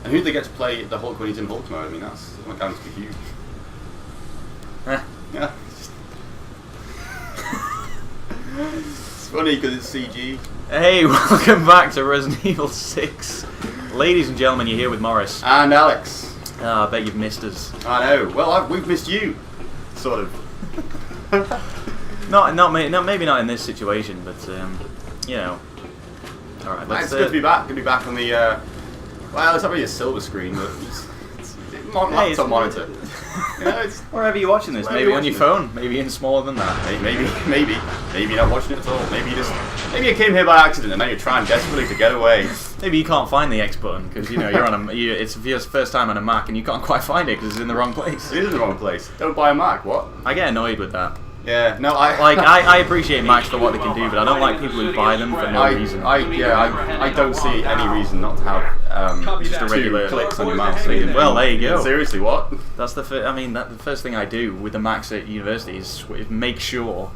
And who they get to play the Hulk when he's in Hulk mode? I mean, that's going to be huge. Yeah. It's funny because it's CG. Hey, welcome back to Resident Evil 6. Ladies and gentlemen, you're here with Morris. And Alex. I bet you've missed us. I know. Well, we've missed you. Sort of. Maybe not in this situation, but, you know. Alright, let's... It's good to be back. Good to be back on the, well, it's not really a silver screen, but it's laptop monitor. You know, it's wherever you're watching this, maybe on your phone, maybe even smaller than that. Maybe you're not watching it at all. Maybe you came here by accident and now you're trying desperately to get away. Maybe you can't find the X button because you know you're on it's your first time on a Mac and you can't quite find it because it's in the wrong place. It is in the wrong place. Don't buy a Mac. What? I get annoyed with that. Yeah, no, I appreciate Macs for what they can do, but I don't like people who buy them for no reason. I don't see any reason not to have just a regular clicks on your mouse. Well, there you go. Seriously, what? That's the the first thing I do with the Macs at university is make sure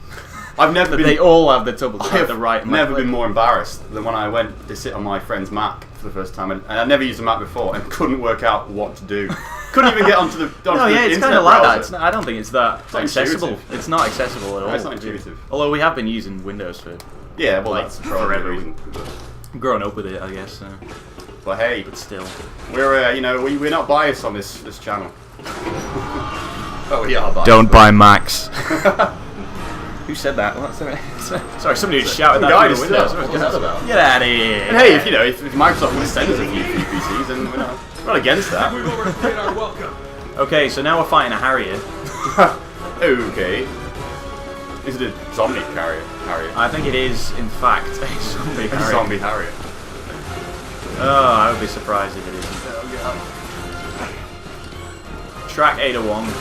they all have the right. I've never been more embarrassed than when I went to sit on my friend's Mac for the first time, and I'd never used a Mac before and couldn't work out what to do. Couldn't even get onto the it's kind of like that. I don't think it's that accessible. Intuitive. It's not accessible at all. It's not intuitive. Although we have been using Windows for that's forever. Reason. Growing up with it, I guess. But hey, still, we're we're not biased on this channel. Oh, we are biased. Don't buy Macs. Who said that? Sorry, somebody just shouted that through the window. What's that about? Get out of here! And hey, if Microsoft would send us a few PCs, then we're not against that. We've overstayed our welcome. Okay, so now we're fighting a Harrier. Okay. Is it a zombie Harrier? I think it is, in fact, a zombie Harrier. A zombie Harrier. Oh, I would be surprised if it isn't. Track Ada 1.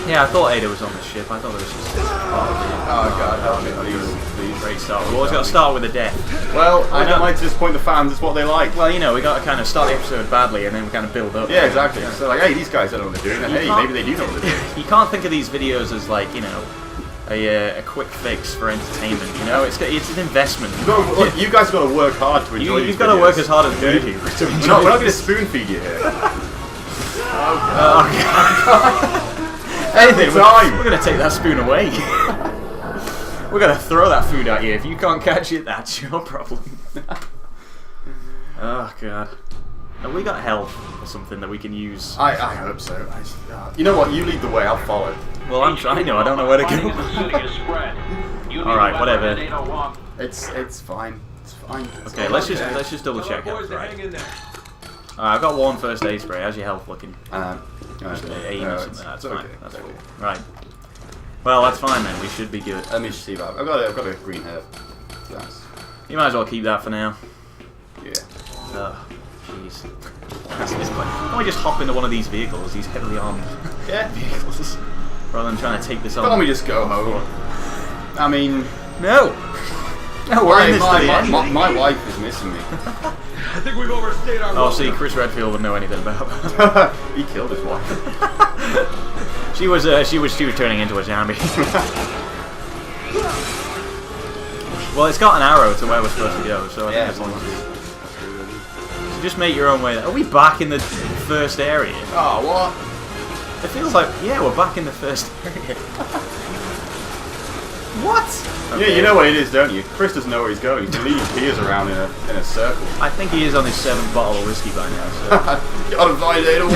Yeah, I thought Ada was on the ship. I thought it was just part of the... Oh god, help me, please. Great start. We always got to start with a death. Well, I don't like to disappoint the fans, it's what they like. Well, you know, we got to kind of start the episode badly and then we kind of build up. Yeah, exactly. Yeah. So like, hey, these guys don't know what they're doing, and hey, maybe they do know what they're doing. You can't think of these videos as like, you know, a quick fix for entertainment, you know? It's an investment. Look, you guys got to work hard to enjoy You've got to work as hard as we do. We're not going to spoon feed you here. Anything, we're going to take that spoon away. We're going to throw that food at you. If you can't catch it, that's your problem. Oh, God. Have we got health or something that we can use? I hope so. You know what? You lead the way, I'll follow. Well, I'm trying to. I don't know where to go. Alright, whatever. It's fine. It's fine. Okay, let's just double check health, right? I've got one first aid spray. How's your health looking? Just aim or something. That's fine. Okay. That's cool. Right. Well, that's fine then. We should be good. Let me see that. I've got a green herb. Nice. You might as well keep that for now. Yeah. Ugh. Jeez. Why don't we just hop into one of these vehicles, these heavily armed vehicles, rather than trying to take this on? Why don't we just go home? I mean... No! No, we're in this to the end. My wife is missing me. I think we've overstayed our welcome. See, Chris Redfield would know anything about that. He killed his wife. She was turning into a zombie. Well, it's got an arrow to where we're supposed to go, so I think as long as so just make your own way. Are we back in the first area? Oh, what? It feels like, yeah, we're back in the first area. What? Okay. Yeah, you know what it is, don't you? Chris doesn't know where he's going. He's leading Piers around in a circle. I think he is on his 7th bottle of whiskey by now. So. Gotta find Ada 1!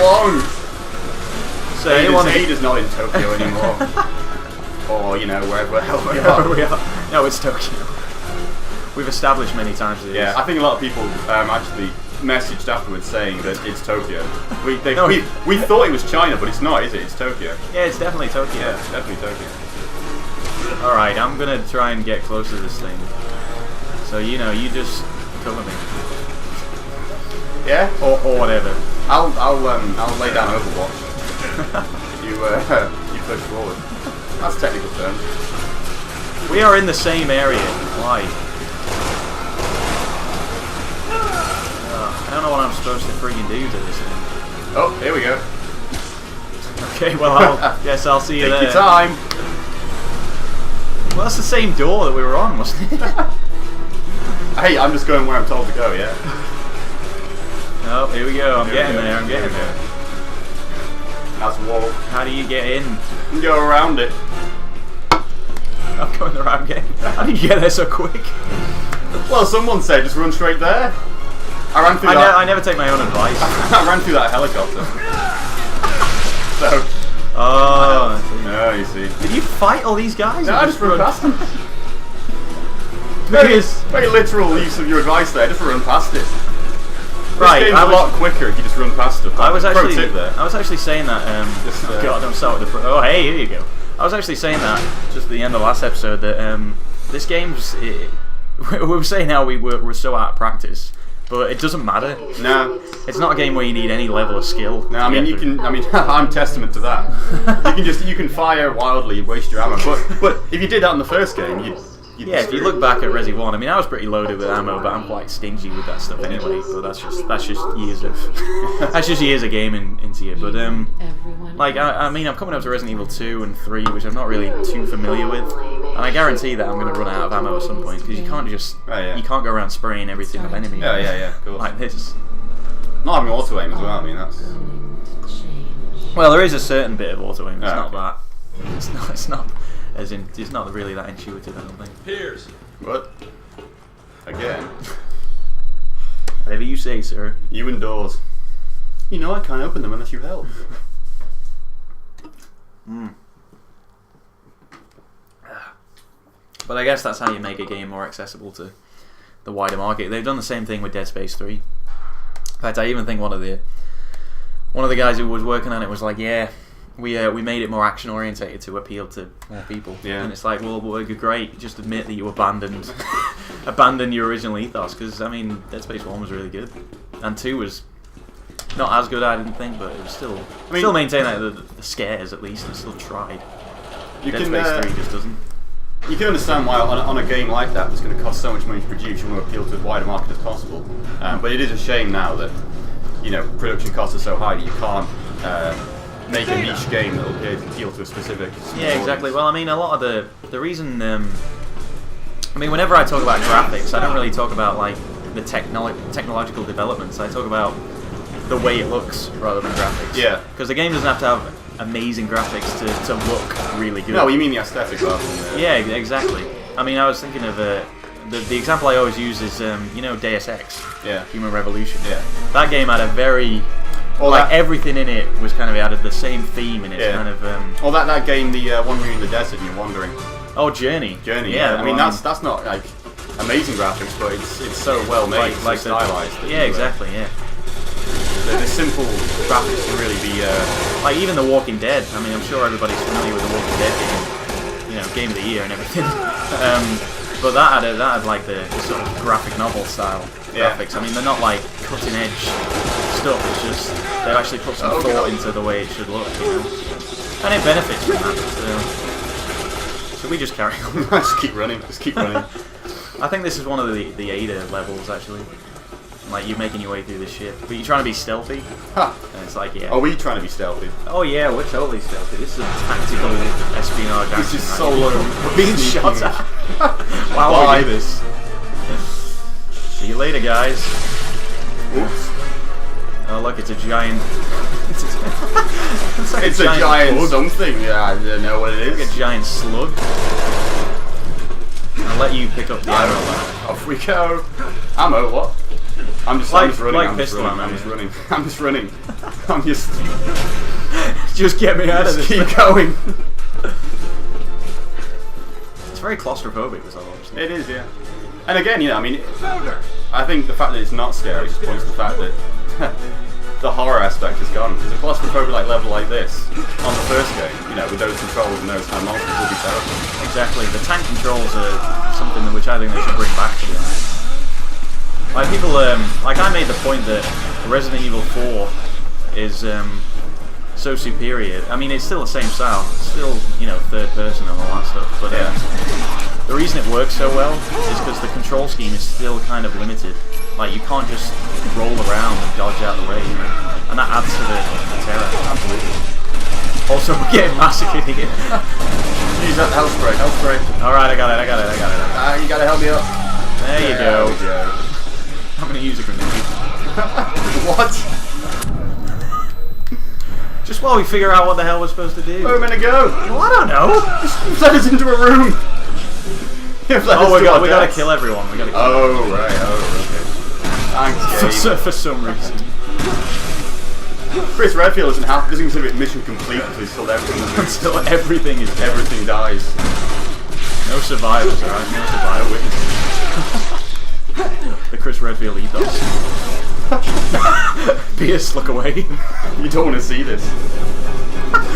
So Ada's not in Tokyo anymore. Or, you know, wherever the hell we are. No, it's Tokyo. We've established many times that I think a lot of people actually messaged afterwards saying that it's Tokyo. We thought it was China, but it's not, is it? It's Tokyo. Yeah, it's definitely Tokyo. Yeah, it's definitely Tokyo. Alright, I'm gonna try and get close to this thing. So, you know, you just cover me. Yeah? Or whatever. I'll lay down Overwatch. you push forward. That's technical terms. We are in the same area. Why? I don't know what I'm supposed to freaking do to this thing. Oh, here we go. Okay, well, guess I'll see you there. Take your time. Well, that's the same door that we were on, wasn't it? Hey, I'm just going where I'm told to go, yeah? Oh, here we go. I'm getting there. I'm getting there. That's wall. How do you get in? You can go around it. I'm going the right game. How did you get there so quick? Well, someone said just run straight there. I ran through that. I never take my own advice. I ran through that helicopter. So. Oh. No, you see. Did you fight all these guys? No, I just run past them. Because Very literal use of your advice there. Just run past it. right, This game's a lot quicker if you just run past it. I was Pro actually tip there. I was actually saying that. Oh God, I'm sorry. Oh, hey, here you go. I was actually saying that just at the end of the last episode that this game's. We were saying how we're so out of practice, but it doesn't matter. No. It's not a game where you need any level of skill. No, I mean you can. I mean, I'm testament to that. You can fire wildly and waste your ammo. But if you did that in the first game, you'd Yeah, if you look back at Resi 1, I mean, I was pretty loaded with ammo, but I'm quite stingy with that stuff anyway. But that's just years of gaming into you. But like I mean, I'm coming up to Resident Evil 2 and 3, which I'm not really too familiar with, and I guarantee that I'm going to run out of ammo at some point because you can't just you can't go around spraying everything of enemies. Yeah, of course. Like this. Not having auto aim as well. I mean, that's. Well, there is a certain bit of auto aim. It's Oh, not okay. that. It's not. As in, it's not really that intuitive, I don't think. Piers. What? Again? Whatever you say, sir. You indoors. You know I can't open them unless you help. But I guess that's how you make a game more accessible to the wider market. They've done the same thing with Dead Space 3. In fact, I even think one of the guys who was working on it was like, yeah, we made it more action orientated to appeal to more people. Yeah. And it's like, well, great. Just admit that you abandoned your original ethos. Because I mean, Dead Space 1 was really good, and 2 was not as good, I didn't think, but it was still maintained like the scares at least, and still tried. Dead Space 3 just doesn't. You can understand why on a game like that that's going to cost so much money to produce, you want to appeal to as wide a market as possible. But it is a shame now that production costs are so high that you can't make a niche game that will appeal to a specific. Yeah, exactly. Well, I mean, a lot of the reason. I mean, whenever I talk about graphics, I don't really talk about like the technological developments. I talk about the way it looks rather than graphics. Yeah. Because the game doesn't have to have amazing graphics to look really good. No, you mean the aesthetic rather than Yeah, exactly. I mean, I was thinking of the example I always use is Deus Ex. Yeah. Human Revolution. Yeah. That game had a very everything in it was kind of added the same theme, and it's kind of. that game, the wandering in the desert and you're wandering. Oh, Journey. Yeah. I mean, that's not like amazing graphics, but it's so well made, like stylized. Yeah, exactly. Yeah. The simple graphics can really be. Like even The Walking Dead. I mean, I'm sure everybody's familiar with The Walking Dead game, Game of the Year and everything. But that had like the sort of graphic novel style graphics. I mean, they're not like cutting edge stuff. It's just they've actually put some thought into the way it should look, and it benefits from that. So we just carry on. Just keep running. I think this is one of the Ada levels actually. Like you making your way through the ship, but you're trying to be stealthy. Huh. And it's like, yeah. Are we trying to be stealthy? Oh yeah, we're totally stealthy. This is a tactical espionage action. This is right? solo. We're being shot at. Wow, we do this. See you later, guys. Oops. Oh look, it's a giant. It's a giant bug. something. Yeah, I don't know what it is. Like a giant slug. I'll let you pick up the ammo. Off we go. Ammo? What? I'm just running. I'm just running. Just get me out of this. Keep going. It's very claustrophobic, this level. It is, yeah. And again, I mean, I think the fact that it's not scary just points to the fact that the horror aspect is gone. Because a claustrophobic level like this on the first game, with those controls and those kind of monsters, would be terrible. Exactly. The tank controls are something which I think they should bring back, to be honest. Like people, like I made the point that Resident Evil 4 is so superior. I mean, it's still the same style, it's still third person and all that stuff. But the reason it works so well is because the control scheme is still kind of limited. Like you can't just roll around and dodge out the way, and that adds to the terror. Absolutely. Also, we're getting massacred here. Use that health spray. All right, I got it. You gotta help me up. There you go. There we go. I'm gonna use a grenade. What? Just while we figure out what the hell we're supposed to do. Where are we meant to go? Well, I don't know. Just let us into a room. Oh, we gotta kill everyone. We gotta kill everyone. Right. Oh, okay. Thanks, game. For some reason. Chris Redfield doesn't consider it mission complete until he's killed everything. Until everything is dead. Everything dies. No survivors, alright? No survivors. The Chris Redfield ethos. Piers, look away. You don't want to see this.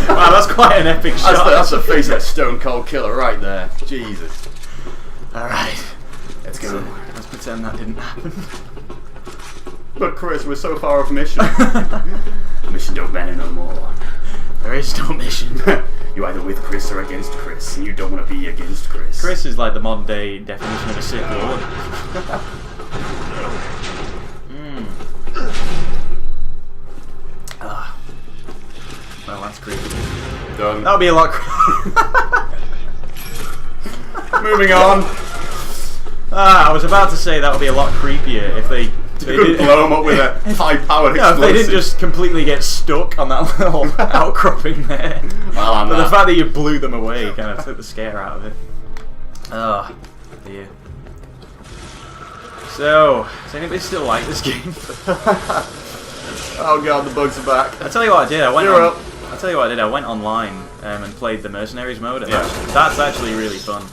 Wow, that's quite an epic shot. That's the face of that stone cold killer right there. Jesus. Alright. Let's go. Let's pretend that didn't happen. But Chris, we're so far off mission. Mission don't matter no more. There is no mission. You're either with Chris or against Chris, and you don't want to be against Chris. Chris is like the modern day definition of a Sith Lord. Well, that's creepy. Done. That would be a lot Moving on. I was about to say that would be a lot creepier if they did blow them up with a high-powered explosive. If they didn't just completely get stuck on that little outcropping there. Well, but the fact that you blew them away kind of took the scare out of it. Oh, dear. So, does anybody still like this game? Oh god, the bugs are back. I'll tell you what I did. I went online and played the Mercenaries mode. And that's actually really fun.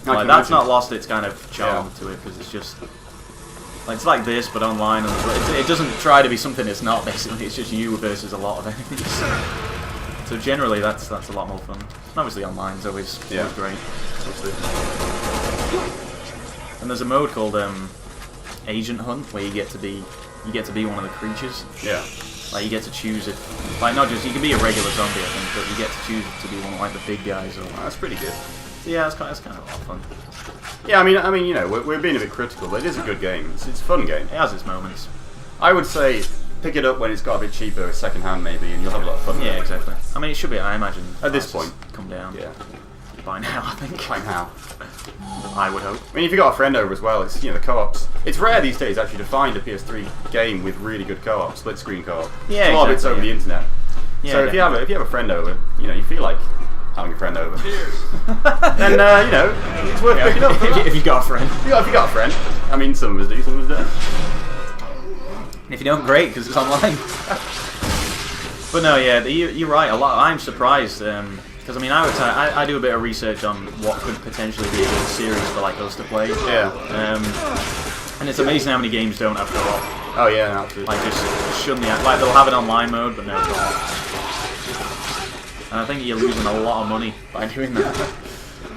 Like, that's not lost its kind of charm to it, because it's just like, it's like this but online, and it doesn't try to be something it's not. Basically, it's just you versus a lot of enemies. So generally, that's a lot more fun. And obviously, online's always great. And there's a mode called Agent Hunt where you get to be one of the creatures. Yeah. Like, you get to choose if, like, not just, you can be a regular zombie, I think, but you get to choose to be one of like the big guys. Or that's pretty good. So yeah, it's kind of a lot of fun. Yeah, I mean, you know, we're being a bit critical, but it is a good game. It's a fun game. It has its moments. I would say pick it up when it's got a bit cheaper, second hand maybe, and you'll have a lot of fun. Yeah, exactly. I mean, it should be. I imagine at this point come down. Yeah. By now, I think. By now. I would hope. I mean, if you got a friend over as well, it's, you know, the co-ops. It's rare these days actually to find a PS3 game with really good co-op, split screen co-op. Yeah, a lot of it's over the internet. Yeah, so if you have a friend over, you know, you feel like having a friend over. Piers. Then you know, it's worth picking up. If you got a friend. If you got a friend. I mean, some of us do, some of us don't. And if you don't, great, because it's online. But no, yeah, you're right. A lot. I'm surprised. Because I mean, I do a bit of research on what could potentially be a good series for like us to play. Yeah. And it's amazing how many games don't have co-op. Oh yeah, absolutely. Like just shouldn't like they'll have an online mode, but no co-op. And I think you're losing a lot of money by doing that.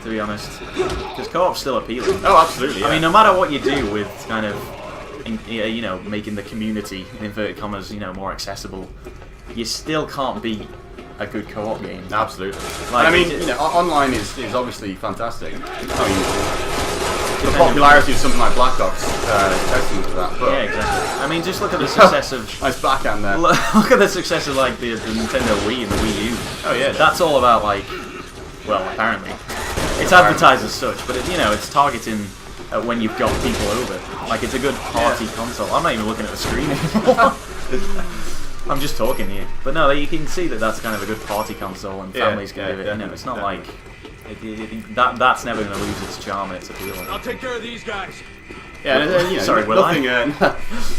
To be honest, because co-op's still appealing. Oh, absolutely. Yeah. I mean, no matter what you do with kind of, you know, making the community in inverted commas, you know, more accessible, you still can't beat a good co-op game. Absolutely. Like, I mean, you know, online is obviously fantastic. I mean, the popularity of something like Black Ops is testament to that. But yeah, exactly. I mean, just look at the success of... Nice backhand there. Look at the success of like the Nintendo Wii and the Wii U. Oh yeah. That's all about like, well, apparently, it's advertised as such, but you know, it's targeting when you've got people over. Like, it's a good party console. I'm not even looking at the screen anymore. I'm just talking here. But no, you can see that that's kind of a good party console, and families can give it. You know, it's not like that's never going to lose its charm and its appeal. I'll take care of these guys. Yeah, and, you know, sorry, nothing,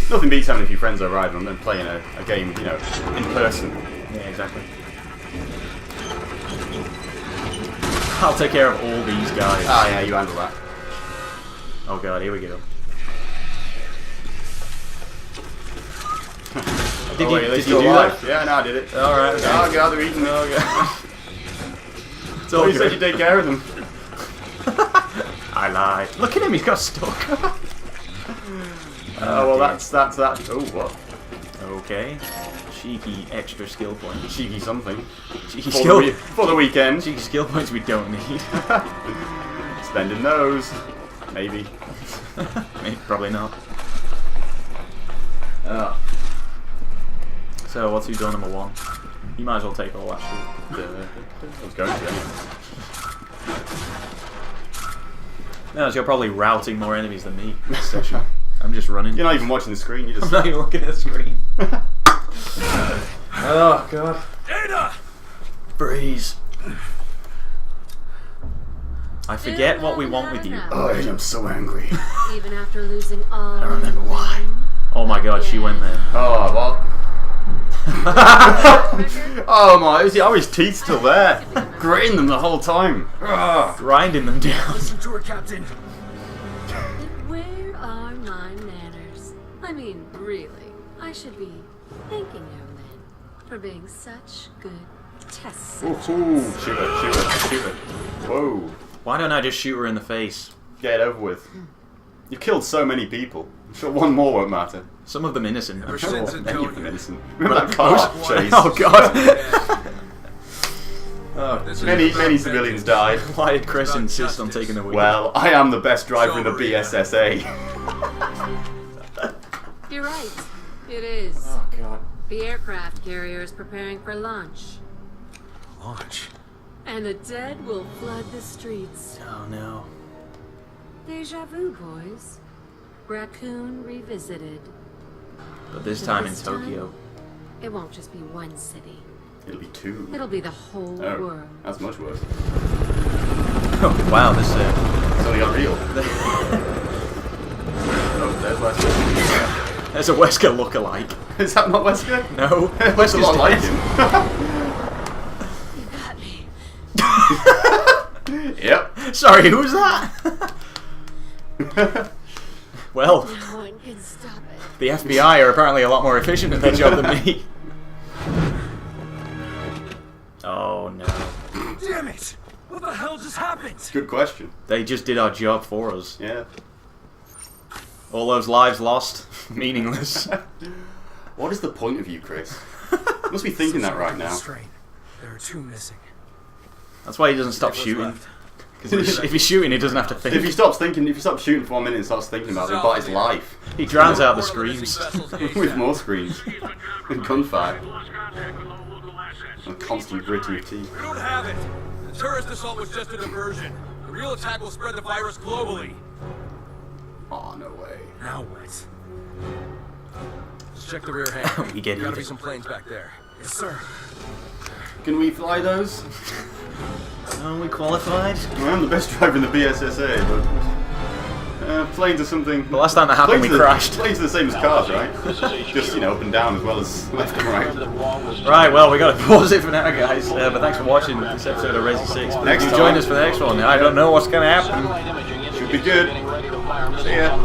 nothing beats having a few friends over and then playing a game, you know, in person. Yeah, exactly. I'll take care of all these guys. Ah, yeah, you handle that. Oh god, here we go. Did you do that? Yeah, no, I did it. Alright, okay. Oh god, they're eating. Oh god. It's all you said you take care of them. I lied. Look at him, he's got stuck. Oh well, that's that. Oh, what? Okay. Cheeky extra skill point. Cheeky something. Cheeky skill for the weekend. Cheeky skill points we don't need. Spending those. Maybe. Maybe, probably not. So, what's who done number one? You might as well take all that shit. I was going to. No, so you're probably routing more enemies than me this session. I'm just running. You're not even watching the screen. You're I'm just. not even looking at the screen. Oh god. Ada! Breeze. I forget what we want with you. Oh, I'm so angry. Even after losing all. I remember why. Oh my god, she went there. Oh, what? Oh my! Are his teeth still there? Gritting them the whole time. Ugh. Grinding them down. Listen to her, Captain. Where are my manners? I mean, really, I should be thanking you men for being such good test Ooh, subjects. shoot it. Whoa. Why don't I just shoot her in the face? Get it over with. You've killed so many people. I'm sure one more won't matter. Some of them innocent. Ever Sure, since many of them Antonio. innocent. Remember that car chase? Oh god. This is Many about civilians vengeance. died. Why did Chris insist on taking the wheel? Well, I am the best driver in the BSSA. You're right. It is. Oh god. The aircraft carrier is preparing for launch. Launch. And the dead will flood the streets. Oh no. Deja vu, boys. Raccoon revisited. But this time in This time? Tokyo. It won't just be one city. It'll be 2. It'll be the whole Oh, world. that's much worse. Oh wow, this It's only got real. Oh, there's Wesker. there's a Wesker look-alike. Is that not Wesker? No. It looks a lot like him. You got me. Yep. Sorry, who's that? Well, No one can stop it. the FBI are apparently a lot more efficient at their job than me. Oh no. Damn it! What the hell just happened? Good question. They just did our job for us. Yeah. All those lives lost, meaningless. What is the point of you, Chris? You must be thinking that right now. Strain. There are 2 missing. That's why he doesn't stop What's shooting. left? Because if he's shooting, he doesn't have to think. If he stops shooting for 1 minute and starts thinking about it, about his life, He drowns out the Report on screams. missing vessels with ASAP. more screens and gunfire, and constant gritty of teeth. We don't have it. The terrorist assault was just a diversion. The real attack will spread the virus globally. Oh, no way. Now what? Let's check the rear hand. We get Gotta it. be some planes back there. Yes, sir. Can we fly those? Are we qualified? I am the best driver in the BSSA, but planes are something. The last time that happened, we planes crashed. Planes are the same as cars, right? Just, up and down as well as left and right. Right, well, we got to pause it for now, guys. But thanks for watching this episode of Resi 6. Please do join us for the next one. I don't know what's going to happen. Should be good. See ya.